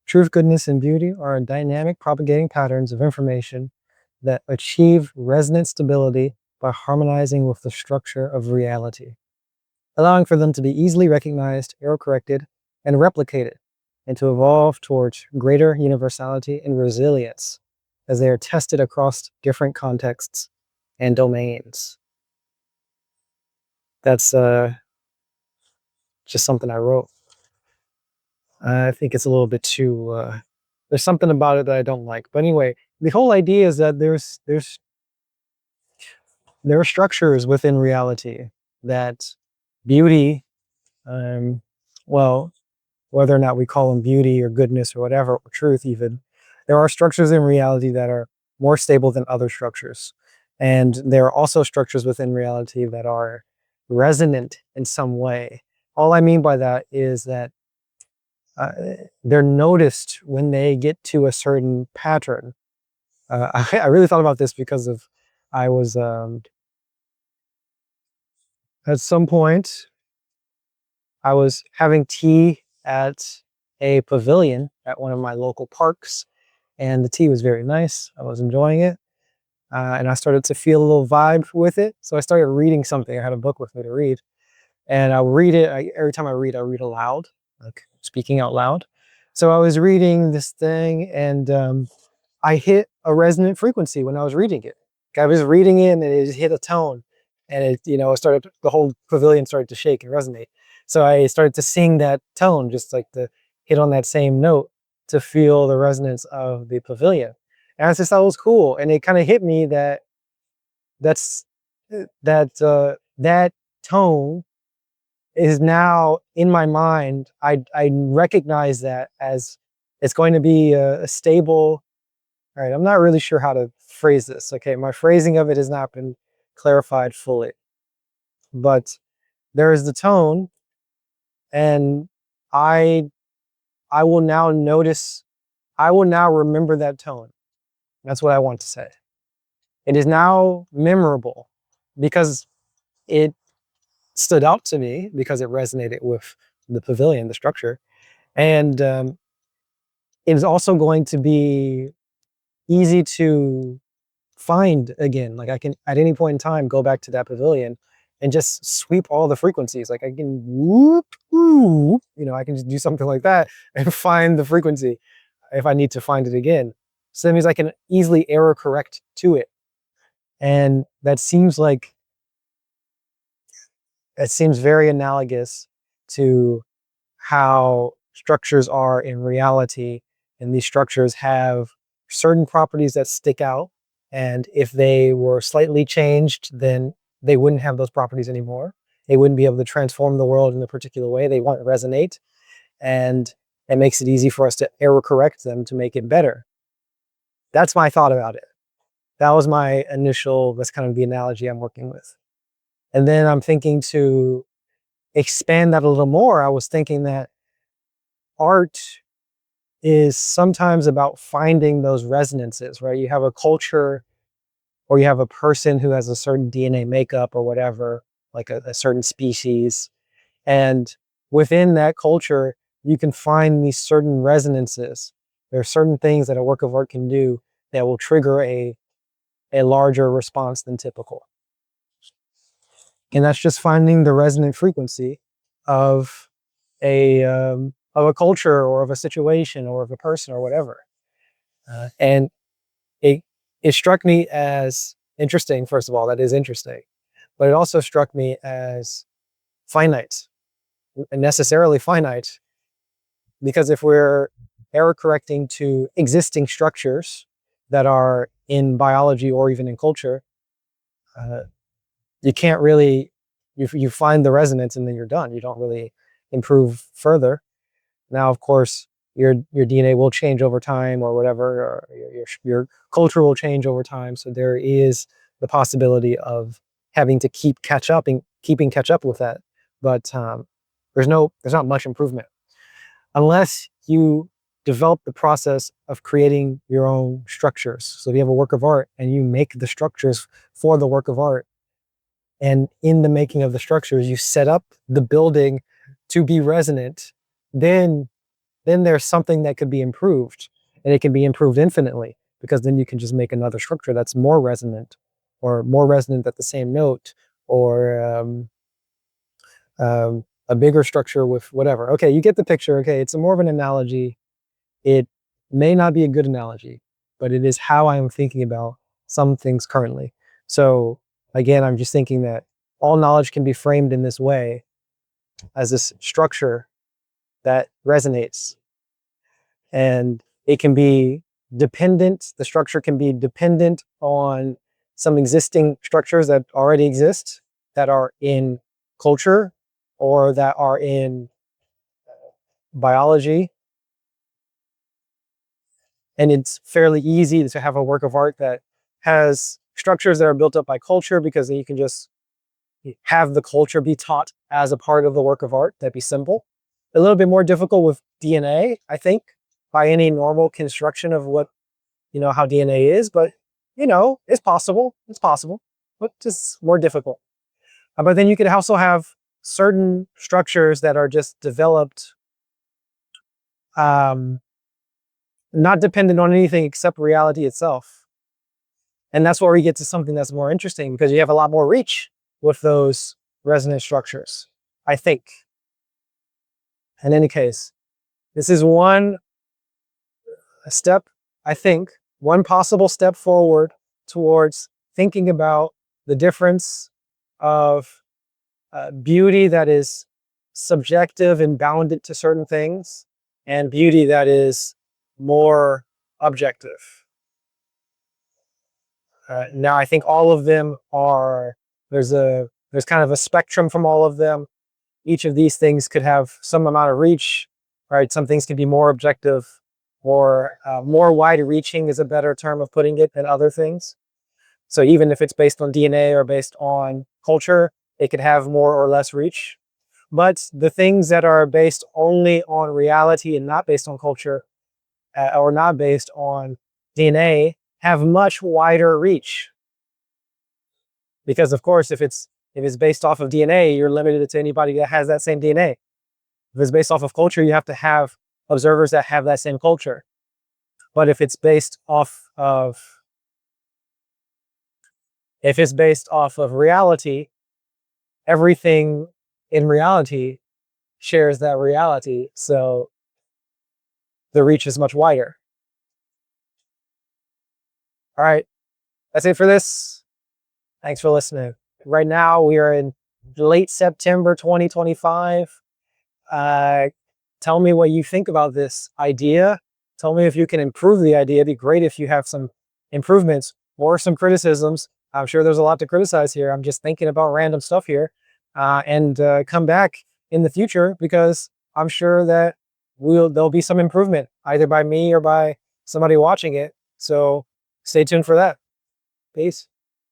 Truth, goodness, and beauty are dynamic propagating patterns of information that achieve resonant stability by harmonizing with the structure of reality, allowing for them to be easily recognized, error-corrected, and replicated, and to evolve towards greater universality and resilience as they are tested across different contexts and domains. That's just something I wrote. I think it's a little bit too, there's something about it that I don't like. But anyway, the whole idea is that there are structures within reality that beauty, um, well, whether or not we call them beauty or goodness or whatever, or truth even, there are structures in reality that are more stable than other structures. And there are also structures within reality that are resonant in some way. All I mean by that is that uh, they're noticed when they get to a certain pattern. I really thought about this because of, I was, at some point, I was having tea at a pavilion at one of my local parks, and the tea was very nice. I was enjoying it, and I started to feel a little vibe with it. So I started reading something. I had a book with me to read, and I'll read it. Every time I read aloud, like speaking out loud. So I was reading this thing, and I hit a resonant frequency when I was reading it. I was reading it and it just hit a tone, and it started, the whole pavilion started to shake and resonate. So I started to sing that tone, just like to hit on that same note to feel the resonance of the pavilion. And I just thought it was cool. And it kind of hit me that that's that tone is now in my mind. I recognize that as it's going to be a stable. All right, I'm not really sure how to phrase this. Okay, my phrasing of it has not been clarified fully, but there is the tone, and I I will now notice, I will now remember that tone. That's what I want to say. It is now memorable because it stood out to me because it resonated with the pavilion, the structure, and it is also going to be easy to find again. Like I can at any point in time go back to that pavilion and just sweep all the frequencies. Like I can whoop, whoop, I can just do something like that and find the frequency if I need to find it again. So that means I can easily error correct to it. And it seems very analogous to how structures are in reality. And these structures have certain properties that stick out. And if they were slightly changed, then they wouldn't have those properties anymore. They wouldn't be able to transform the world in a particular way. They won't resonate. And it makes it easy for us to error correct them to make it better. That's my thought about it. That was my initial, that's kind of the analogy I'm working with. And then I'm thinking to expand that a little more. I was thinking that art is sometimes about finding those resonances, right? You have a culture or you have a person who has a certain DNA makeup or whatever, like a certain species. And within that culture, you can find these certain resonances. There are certain things that a work of art can do that will trigger a larger response than typical. And that's just finding the resonant frequency of a culture or of a situation or of a person or whatever. And it struck me as interesting. First of all, that is interesting, but it also struck me as finite, necessarily finite, because if we're error correcting to existing structures that are in biology or even in culture, uh, you can't really, you find the resonance and then you're done. You don't really improve further. Now, of course, your DNA will change over time or whatever, or your culture will change over time. So there is the possibility of having to keeping catch up with that. But there's not much improvement unless you develop the process of creating your own structures. So if you have a work of art and you make the structures for the work of art, and in the making of the structures, you set up the building to be resonant, then then there's something that could be improved, and it can be improved infinitely, because then you can just make another structure that's more resonant, or more resonant at the same note, or a bigger structure with whatever. Okay, you get the picture. Okay, it's more of an analogy. It may not be a good analogy, but it is how I am thinking about some things currently. So again, I'm just thinking that all knowledge can be framed in this way, as this structure that resonates, and it can be dependent. The structure can be dependent on some existing structures that already exist, that are in culture, or that are in biology. And it's fairly easy to have a work of art that has structures that are built up by culture, because then you can just have the culture be taught as a part of the work of art. That'd be simple. A little bit more difficult with DNA, I think, by any normal construction of what, how DNA is, but it's possible. It's possible, but just more difficult. But then you could also have certain structures that are just developed, not dependent on anything except reality itself. And that's where we get to something that's more interesting, because you have a lot more reach with those resonant structures, I think. In any case, this is one step, I think, one possible step forward towards thinking about the difference of beauty that is subjective and bounded to certain things, and beauty that is more objective. Now, I think all of them are, there's kind of a spectrum from all of them. Each of these things could have some amount of reach, right? Some things can be more objective, or more wide-reaching is a better term of putting it, than other things. So even if it's based on DNA or based on culture, it could have more or less reach. But the things that are based only on reality and not based on culture, or not based on DNA, have much wider reach. Because of course, if it's based off of DNA, you're limited to anybody that has that same DNA. If it's based off of culture, you have to have observers that have that same culture. But if it's based off of reality, everything in reality shares that reality, so the reach is much wider. All right, that's it for this. Thanks for listening. Right now, we are in late September 2025. Tell me what you think about this idea. Tell me if you can improve the idea. It'd be great if you have some improvements or some criticisms. I'm sure there's a lot to criticize here. I'm just thinking about random stuff here. And come back in the future, because I'm sure that there'll be some improvement, either by me or by somebody watching it. So stay tuned for that. Peace.